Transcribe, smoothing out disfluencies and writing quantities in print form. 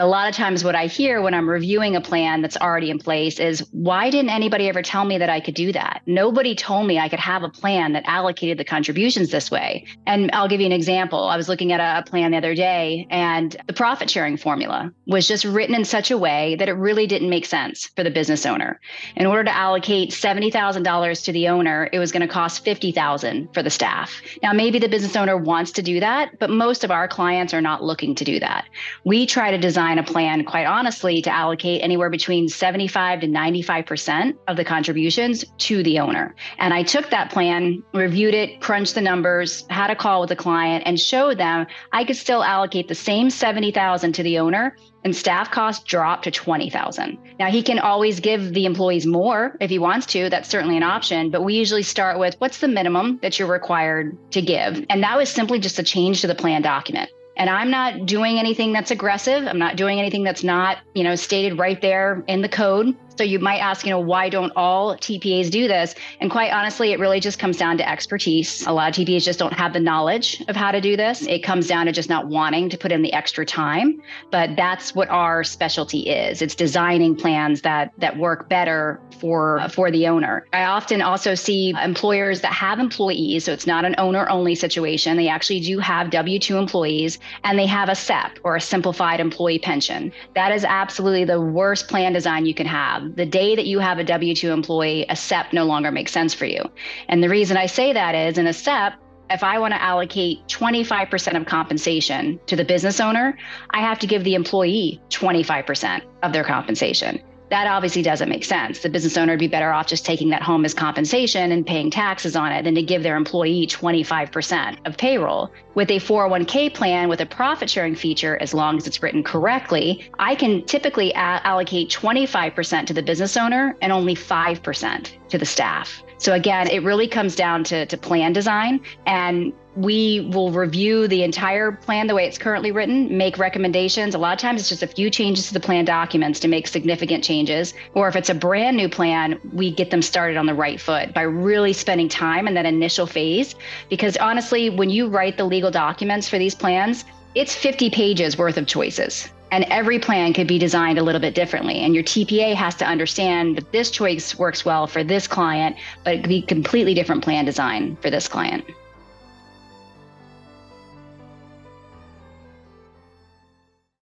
A lot of times what I hear when I'm reviewing a plan that's already in place is, why didn't anybody ever tell me that I could do that? Nobody told me I could have a plan that allocated the contributions this way. And I'll give you an example. I was looking at a plan the other day, and the profit sharing formula was just written in such a way that it really didn't make sense for the business owner. In order to allocate $70,000 to the owner, it was going to cost $50,000 for the staff. Now, maybe the business owner wants to do that, but most of our clients are not looking to do that. We try to design a plan, quite honestly, to allocate anywhere between 75 to 95% of the contributions to the owner. And I took that plan, reviewed it, crunched the numbers, had a call with the client, and showed them I could still allocate the same 70,000 to the owner, and staff costs drop to 20,000. Now, he can always give the employees more if he wants to. That's certainly an option. But we usually start with, what's the minimum that you're required to give? And that was simply just a change to the plan document. And I'm not doing anything that's aggressive. I'm not doing anything that's not, stated right there in the code. So you might ask, why don't all TPAs do this? And quite honestly, it really just comes down to expertise. A lot of TPAs just don't have the knowledge of how to do this. It comes down to just not wanting to put in the extra time. But that's what our specialty is. It's designing plans that work better for the owner. I often also see employers that have employees, so it's not an owner-only situation. They actually do have W-2 employees, and they have a SEP, or a simplified employee pension. That is absolutely the worst plan design you can have. The day that you have a W-2 employee, a SEP no longer makes sense for you. And the reason I say that is, in a SEP, if I want to allocate 25% of compensation to the business owner, I have to give the employee 25% of their compensation. That obviously doesn't make sense. The business owner would be better off just taking that home as compensation and paying taxes on it than to give their employee 25% of payroll. With a 401k plan with a profit sharing feature, as long as it's written correctly, I can typically allocate 25% to the business owner and only 5% to the staff. So again, it really comes down to plan design, and we will review the entire plan the way it's currently written, make recommendations. A lot of times it's just a few changes to the plan documents to make significant changes. Or if it's a brand new plan, we get them started on the right foot by really spending time in that initial phase. Because honestly, when you write the legal documents for these plans, it's 50 pages worth of choices. And every plan could be designed a little bit differently. And your TPA has to understand that this choice works well for this client, but it could be completely different plan design for this client.